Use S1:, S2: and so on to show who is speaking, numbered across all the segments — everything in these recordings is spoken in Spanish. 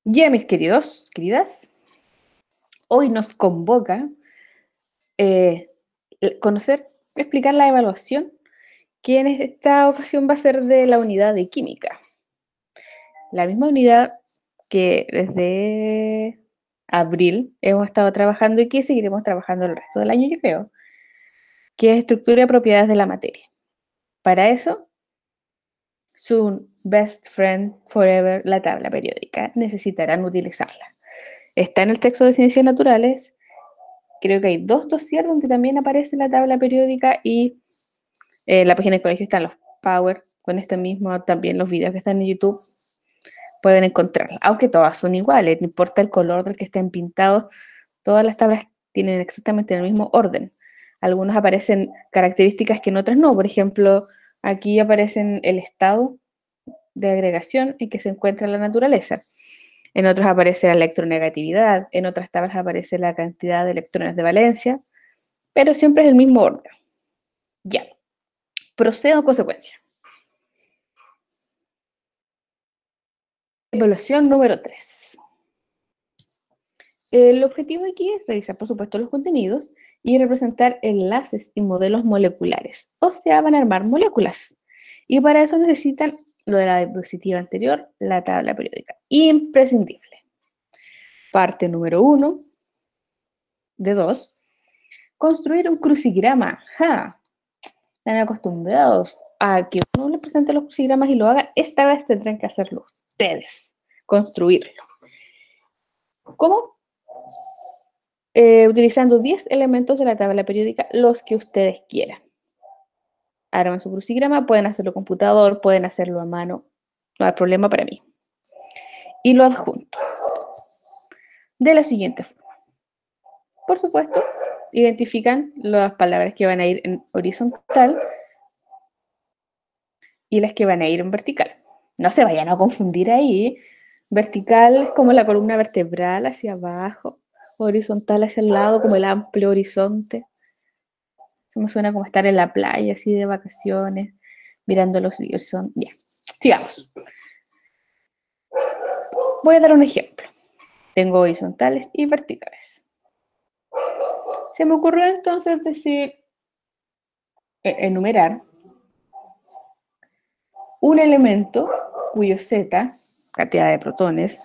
S1: Ya, mis queridos, queridas, hoy nos convoca conocer, explicar la evaluación, que en esta ocasión va a ser de la unidad de química. La misma unidad que desde abril hemos estado trabajando y que seguiremos trabajando el resto del año, yo creo, que es estructura y propiedades de la materia. Para eso, su best friend forever, la tabla periódica, necesitarán utilizarla. Está en el texto de Ciencias Naturales. Creo que hay 2 dossiers donde también aparece la tabla periódica y en la página del colegio están los Power, con este mismo, también los videos que están en YouTube, pueden encontrarla. Aunque todas son iguales, no importa el color del que estén pintados, todas las tablas tienen exactamente el mismo orden. Algunas aparecen características que en otras no. Por ejemplo, aquí aparecen el estado de agregación en que se encuentra la naturaleza. En otras aparece la electronegatividad, en otras tablas aparece la cantidad de electrones de valencia, pero siempre es el mismo orden. Ya. Procedo a consecuencia. Evaluación número 3. El objetivo aquí es revisar, por supuesto, los contenidos y representar enlaces y modelos moleculares. O sea, van a armar moléculas. Y para eso necesitan lo de la diapositiva anterior, la tabla periódica. Imprescindible. Parte número 1 de 2. Construir un crucigrama. ¡Ja! Están acostumbrados a que uno les presente los crucigramas y lo haga. Esta vez tendrán que hacerlo ustedes. Construirlo. ¿Cómo? Utilizando 10 elementos de la tabla periódica, los que ustedes quieran. Arman su crucigrama, pueden hacerlo computador, pueden hacerlo a mano, no hay problema para mí. Y lo adjunto de la siguiente forma. Por supuesto, identifican las palabras que van a ir en horizontal y las que van a ir en vertical. No se vayan a confundir ahí. Vertical es como la columna vertebral hacia abajo, horizontal hacia el lado, como el amplio horizonte. Eso me suena como estar en la playa, así de vacaciones, mirando los horizontes. Ya, sigamos. Voy a dar un ejemplo. Tengo horizontales y verticales. Se me ocurrió entonces decir, enumerar un elemento cuyo Z, cantidad de protones,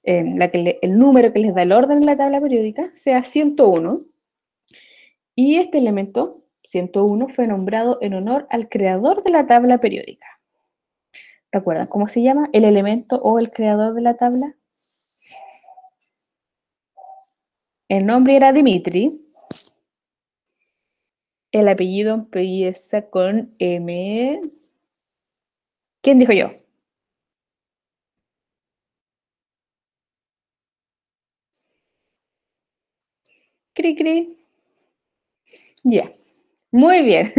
S1: el número que les da el orden en la tabla periódica, sea 101. Y este elemento, 101, fue nombrado en honor al creador de la tabla periódica. ¿Recuerdan cómo se llama el elemento o el creador de la tabla? El nombre era Dimitri. El apellido empieza con M. ¿Quién dijo yo? Cri, cri. Ya. Muy bien.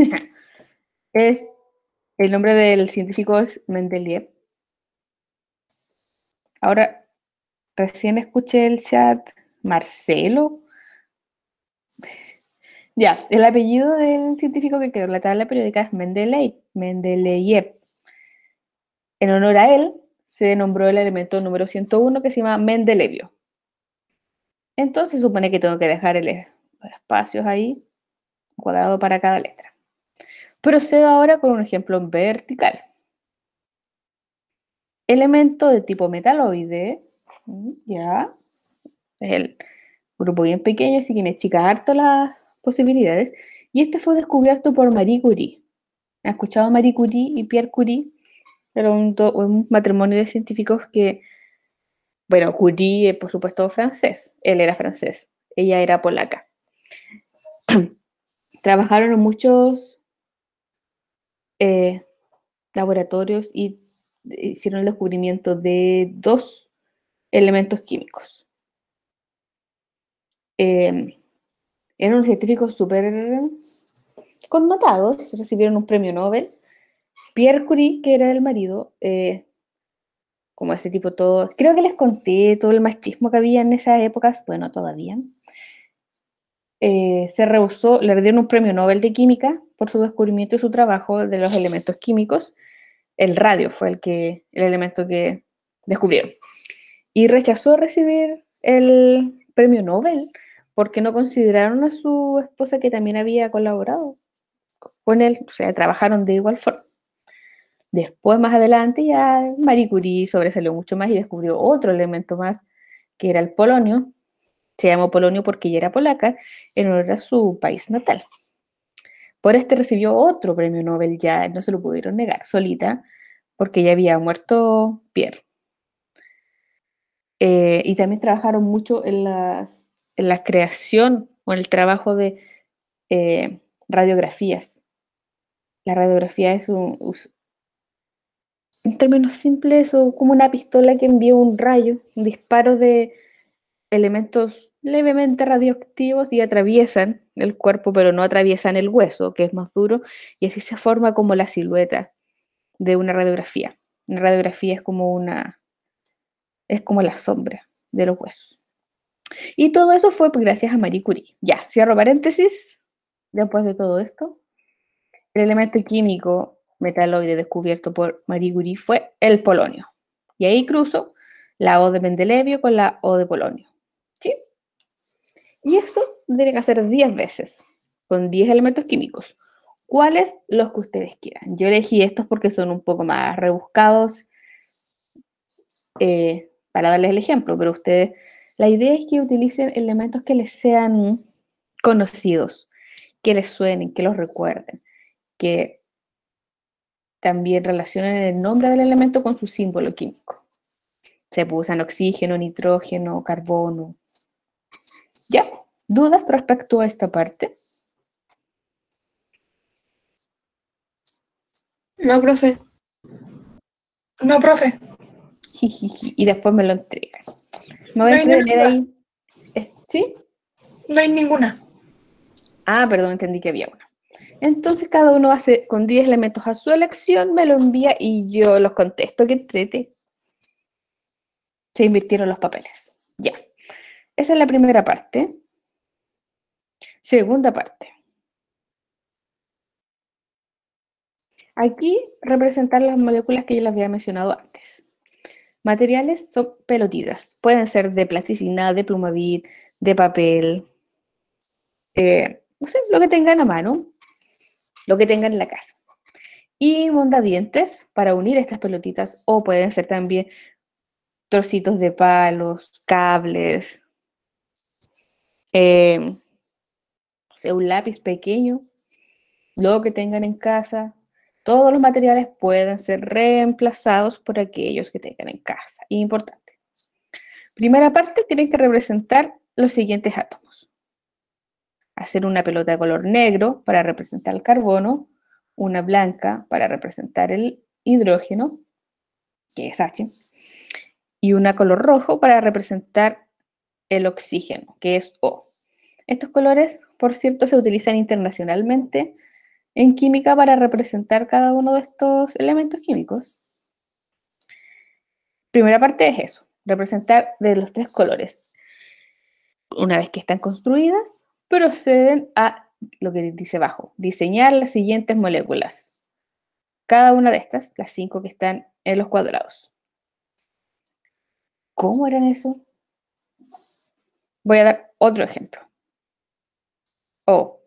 S1: El nombre del científico es Mendeleev. Ahora, recién escuché el chat. Marcelo. Ya, el apellido del científico que creó la tabla periódica es Mendeleev. En honor a él, se nombró el elemento número 101 que se llama Mendelevio. Entonces, supone que tengo que dejar los espacios ahí, cuadrado para cada letra. Procedo ahora con un ejemplo vertical. Elemento de tipo metaloide, ya, es el grupo bien pequeño, así que me achica harto las posibilidades. Y este fue descubierto por Marie Curie. ¿Han escuchado Marie Curie y Pierre Curie? Era un matrimonio de científicos que, bueno, Curie, por supuesto, francés. Él era francés, ella era polaca. Trabajaron en muchos laboratorios y hicieron el descubrimiento de 2 elementos químicos. Eran unos científicos súper connotados, recibieron un premio Nobel. Pierre Curie, que era el marido, como ese tipo todo, creo que les conté todo el machismo que había en esa época, bueno, todavía. Se rehusó, le dieron un premio Nobel de Química por su descubrimiento y su trabajo de los elementos químicos. El radio fue el elemento que descubrieron. y rechazó recibir el premio Nobel porque no consideraron a su esposa que también había colaborado con él, o sea, trabajaron de igual forma. Después, más adelante, ya Marie Curie sobresalió mucho más y descubrió otro elemento más, que era el polonio. Se llamó polonio porque ella era polaca, en honor a su país natal. Por este recibió otro premio Nobel, ya no se lo pudieron negar, solita, porque ya había muerto Pierre. Y también trabajaron mucho en la creación o en el trabajo de radiografías. La radiografía es en términos simples, o como una pistola que envía un rayo, un disparo de elementos levemente radioactivos y atraviesan el cuerpo, pero no atraviesan el hueso, que es más duro, y así se forma como la silueta de una radiografía. Una radiografía es como la sombra de los huesos. Y todo eso fue gracias a Marie Curie. Ya, cierro paréntesis. Después de todo esto, el elemento químico metaloide descubierto por Marie Curie fue el polonio. Y ahí cruzo la O de Mendelevio con la O de polonio. ¿Sí? Y eso tiene que hacer 10 veces, con 10 elementos químicos. ¿Cuáles? Los que ustedes quieran. Yo elegí estos porque son un poco más rebuscados para darles el ejemplo, pero ustedes, la idea es que utilicen elementos que les sean conocidos, que les suenen, que los recuerden, que también relacionen el nombre del elemento con su símbolo químico. Se usan oxígeno, nitrógeno, carbono. ¿Ya? ¿Dudas respecto a esta parte?
S2: No, profe. No, profe.
S1: Y después me lo entregan. Me voy
S2: No
S1: a
S2: hay ninguna.
S1: entretener ahí. ¿Sí?
S2: No hay ninguna.
S1: Ah, perdón, entendí que había una. Entonces cada uno hace con 10 elementos a su elección, me lo envía y yo los contesto. Que entrete. Se invirtieron los papeles. Ya. Esa es la primera parte. Segunda parte. Aquí representar las moléculas que ya les había mencionado antes. Materiales son pelotitas. Pueden ser de plasticina, de plumavit, de papel. No sé, lo que tengan a mano. Lo que tengan en la casa. Y mondadientes para unir estas pelotitas, o pueden ser también trocitos de palos, cables, un lápiz pequeño, lo que tengan en casa. Todos los materiales pueden ser reemplazados por aquellos que tengan en casa. Importante. Primera parte, tienen que representar los siguientes átomos. Hacer una pelota de color negro para representar el carbono, una blanca para representar el hidrógeno, que es H, y una color rojo para representar el oxígeno, que es O. Estos colores, por cierto, se utilizan internacionalmente en química para representar cada uno de estos elementos químicos. Primera parte es eso, representar de los 3 colores. Una vez que están construidas, proceden a lo que dice abajo, diseñar las siguientes moléculas. Cada una de estas, las 5 que están en los cuadrados. ¿Cómo eran eso? Voy a dar otro ejemplo. Oh,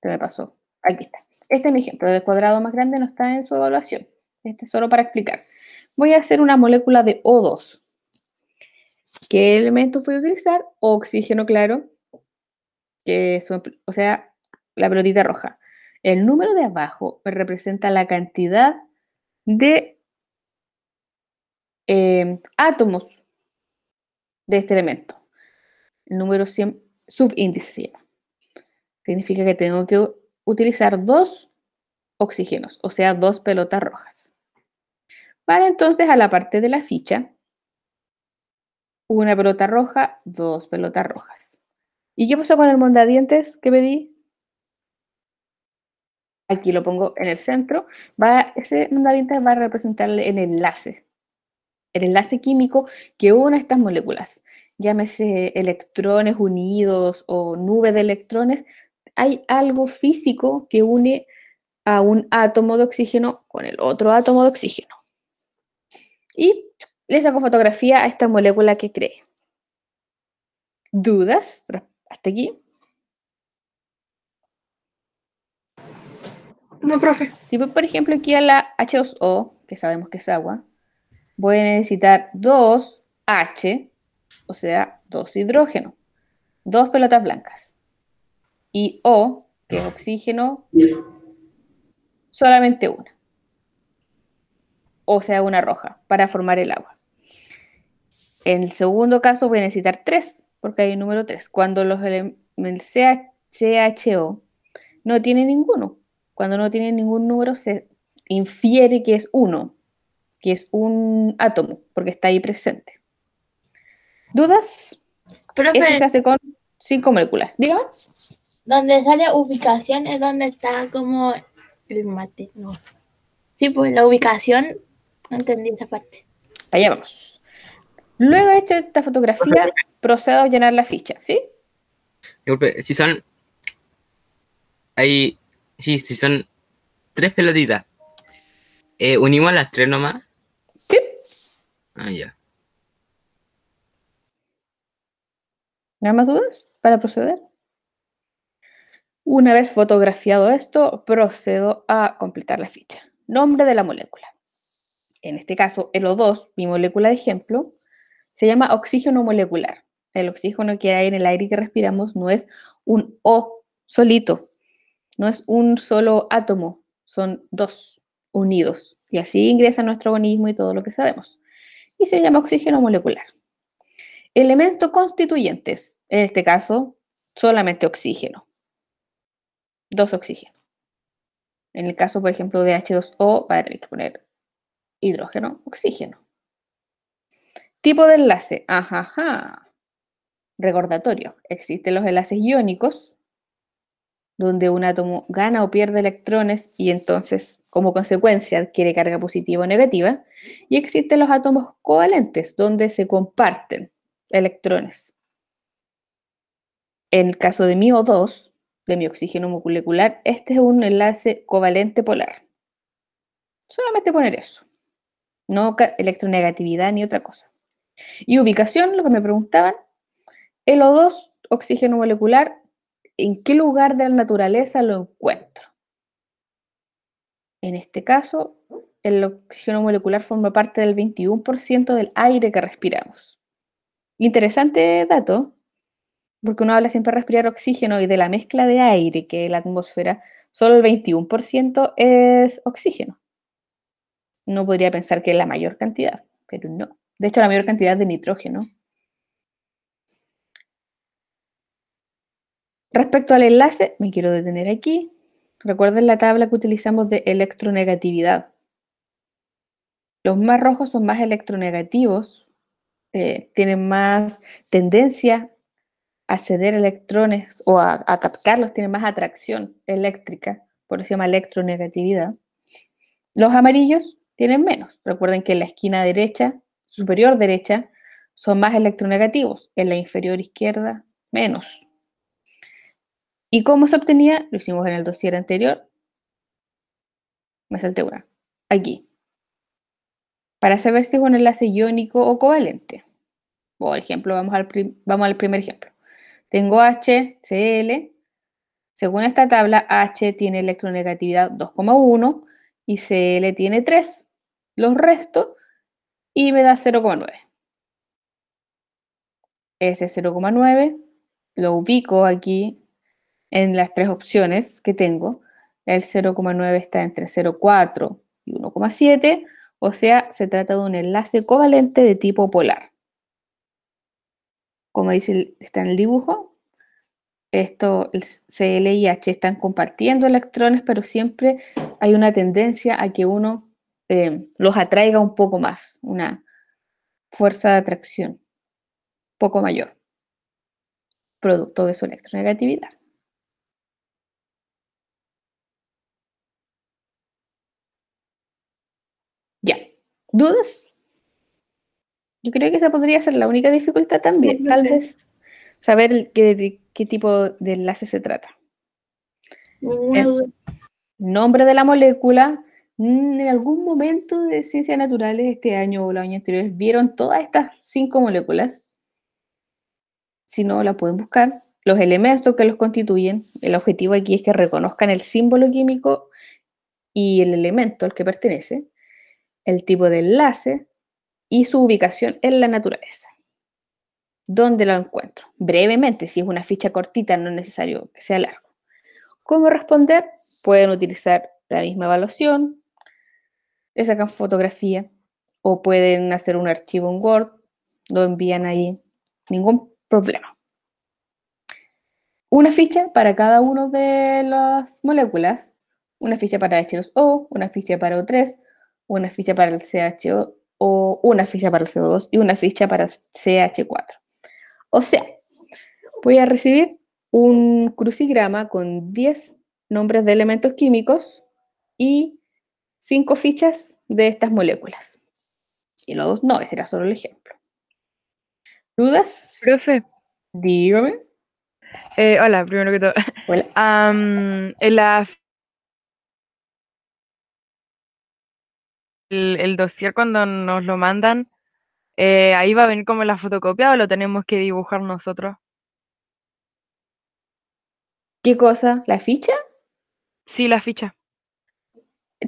S1: se me pasó. Aquí está. Este es mi ejemplo. El cuadrado más grande no está en su evaluación. Este es solo para explicar. Voy a hacer una molécula de O2. ¿Qué elemento voy a utilizar? Oxígeno claro, que son, o sea, la pelotita roja. El número de abajo representa la cantidad de átomos de este elemento. El número 100, subíndice se llama. Significa que tengo que utilizar 2 oxígenos, o sea, 2 pelotas rojas. Para entonces a la parte de la ficha, una pelota roja, 2 pelotas rojas. ¿Y qué pasó con el mondadientes que pedí? Aquí lo pongo en el centro. Ese mondadientes va a representar el enlace químico que une estas moléculas. Llámese electrones unidos o nube de electrones. Hay algo físico que une a un átomo de oxígeno con el otro átomo de oxígeno. Y Le saco fotografía a esta molécula que cree. ¿Dudas hasta aquí?
S2: No, profe.
S1: Si voy, por ejemplo, aquí a la H2O, que sabemos que es agua, voy a necesitar 2H, o sea, 2 hidrógeno, 2 pelotas blancas. Y O, que es oxígeno, solamente una. O sea, una roja, para formar el agua. En el segundo caso voy a necesitar 3, porque hay un número 3. Cuando el CHO no tiene ninguno. Cuando no tiene ningún número se infiere que es 1, que es un átomo, porque está ahí presente. ¿Dudas?
S3: Profe,
S1: Eso se hace con 5 moléculas. Dígame.
S3: donde sale ubicación es donde está como el mate, no. Sí, pues la ubicación, no entendí esa parte.
S1: Allá vamos. Luego de hecho esta fotografía, procedo a llenar la ficha, ¿sí?
S4: Disculpe, si son. Si son 3 pelotitas. ¿Unimos las 3 nomás?
S1: Sí.
S4: Ah, ya.
S1: ¿No hay más dudas para proceder? Una vez fotografiado esto, procedo a completar la ficha. Nombre de la molécula. En este caso, el O2, mi molécula de ejemplo, se llama oxígeno molecular. El oxígeno que hay en el aire que respiramos no es un O solito, no es un solo átomo, son 2 unidos. Y así ingresa a nuestro organismo y todo lo que sabemos. Y se llama oxígeno molecular. Elementos constituyentes, en este caso, solamente oxígeno. 2 oxígenos. En el caso, por ejemplo, de H2O, van a tener que poner hidrógeno, oxígeno. Tipo de enlace. Ajá. Recordatorio. Existen los enlaces iónicos, donde un átomo gana o pierde electrones y entonces, como consecuencia, adquiere carga positiva o negativa. Y existen los átomos covalentes, donde se comparten electrones. En el caso de mi O2, de mi oxígeno molecular, este es un enlace covalente polar. Solamente poner eso. No electronegatividad ni otra cosa. Y ubicación, lo que me preguntaban, el O2, oxígeno molecular, ¿en qué lugar de la naturaleza lo encuentro? En este caso, el oxígeno molecular forma parte del 21% del aire que respiramos. Interesante dato, porque uno habla siempre de respirar oxígeno y de la mezcla de aire que es la atmósfera, solo el 21% es oxígeno. No podría pensar que es la mayor cantidad, pero no. De hecho, la mayor cantidad de nitrógeno. Respecto al enlace, me quiero detener aquí. Recuerden la tabla que utilizamos de electronegatividad. Los más rojos son más electronegativos, tienen más tendencia a ceder electrones o a captarlos, tienen más atracción eléctrica, por eso se llama electronegatividad. Los amarillos tienen menos. Recuerden que en la esquina derecha, superior derecha, son más electronegativos, en la inferior izquierda, menos. ¿Y cómo se obtenía? Lo hicimos en el dossier anterior. Me salté una. Aquí. Para saber si es un enlace iónico o covalente. Por ejemplo, vamos al primer ejemplo. Tengo HCl. Según esta tabla, H tiene electronegatividad 2,1 y Cl tiene 3. Los resto y me da 0,9. Ese 0,9 lo ubico aquí en las 3 opciones que tengo. El 0,9 está entre 0,4 y 1,7, o sea, se trata de un enlace covalente de tipo polar. Como dice, está en el dibujo, esto, el Cl y H están compartiendo electrones, pero siempre hay una tendencia a que uno los atraiga un poco más, una fuerza de atracción un poco mayor, producto de su electronegatividad. Ya. ¿Dudas? Yo creo que esa podría ser la única dificultad también. Tal vez saber qué tipo de enlace se trata.
S3: Ninguna duda.
S1: Nombre de la molécula, En algún momento de ciencias naturales este año o el año anterior vieron todas estas 5 moléculas. Si no, la pueden buscar. Los elementos que los constituyen. El objetivo aquí es que reconozcan el símbolo químico y el elemento al que pertenece, el tipo de enlace y su ubicación en la naturaleza. ¿Dónde lo encuentro? Brevemente, si es una ficha cortita, no es necesario que sea largo. ¿Cómo responder? Pueden utilizar la misma evaluación, le sacan fotografía o pueden hacer un archivo en Word, lo envían ahí, ningún problema. Una ficha para cada una de las moléculas, una ficha para H2O, una ficha para O3, una ficha para el CHO, o una ficha para el CO2 y una ficha para CH4. O sea, voy a recibir un crucigrama con 10 nombres de elementos químicos y 5 fichas de estas moléculas. Y los dos no, ese era solo el ejemplo. ¿Dudas?
S5: Profe,
S1: Dígame.
S5: hola, primero que todo.
S1: Hola.
S5: En el dossier cuando nos lo mandan, ahí va a venir como la fotocopia o lo tenemos que dibujar nosotros.
S1: ¿Qué cosa? ¿La ficha?
S5: Sí, la ficha.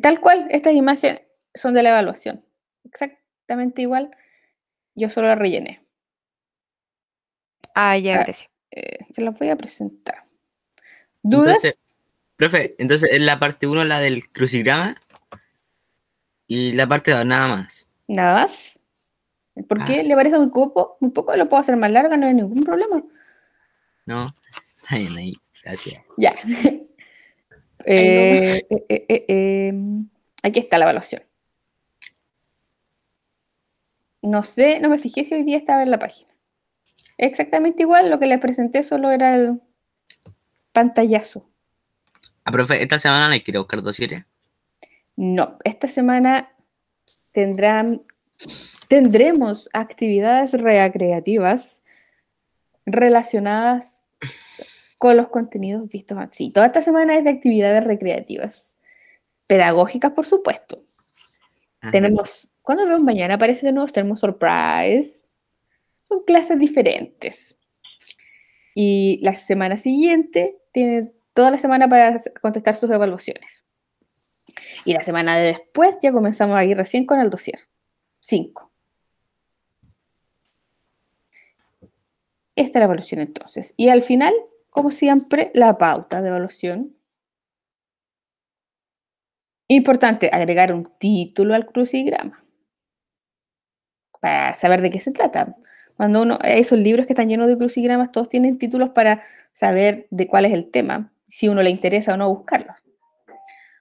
S1: Tal cual, estas imágenes son de la evaluación. Exactamente igual. Yo solo la rellené.
S5: Ah, ya,
S1: Ah,
S5: gracias.
S1: se las voy a presentar. ¿Dudas?
S4: Entonces, profe, entonces es la parte 1 la del crucigrama y la parte 2 nada más.
S1: Nada más. ¿Por
S4: Ah,
S1: qué? ¿Le parece muy poco? Muy poco, lo puedo hacer más larga, no hay ningún problema.
S4: no, está bien ahí, gracias.
S1: Ya.
S3: Ay,
S1: Aquí está la evaluación. No sé, no me fijé si hoy día estaba en la página. Exactamente igual, lo que les presenté solo era el pantallazo.
S4: Ah, profe, esta semana no hay que ir a buscar dosieres.
S1: No, esta semana tendremos actividades recreativas relacionadas con los contenidos vistos así. Toda esta semana es de actividades recreativas, pedagógicas, por supuesto.
S4: Ah,
S1: Tenemos, cuando vemos mañana aparece de nuevo, tenemos surprise. Son clases diferentes. Y la semana siguiente tiene toda la semana para contestar sus evaluaciones. Y la semana de después ya comenzamos a ir recién con el dossier. 5. Esta es la evaluación entonces. Y al final, como siempre, la pauta de evaluación. Importante agregar un título al crucigrama para saber de qué se trata. Cuando esos libros que están llenos de crucigramas, todos tienen títulos para saber de cuál es el tema, si uno le interesa o no buscarlos.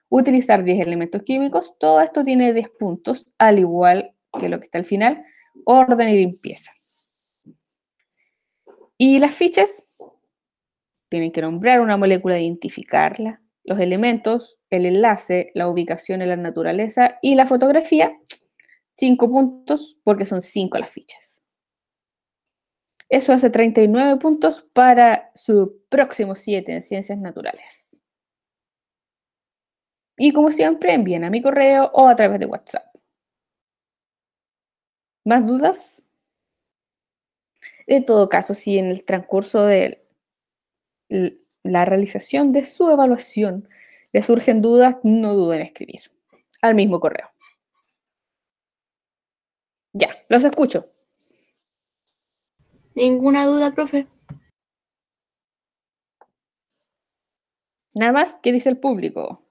S1: Utilizar 10 elementos químicos, todo esto tiene 10 puntos, al igual que lo que está al final, orden y limpieza. Y las fichas tienen que nombrar una molécula, identificarla, los elementos, el enlace, la ubicación en la naturaleza y la fotografía, 5 puntos porque son 5 las fichas. Eso hace 39 puntos para su próximo 7 en ciencias naturales. Y como siempre, envíen a mi correo o a través de WhatsApp. ¿Más dudas? En todo caso, si en el transcurso de la realización de su evaluación le surgen dudas, no duden en escribir al mismo correo. Ya, los escucho.
S3: ninguna duda, profe.
S1: Nada más, ¿qué dice el público?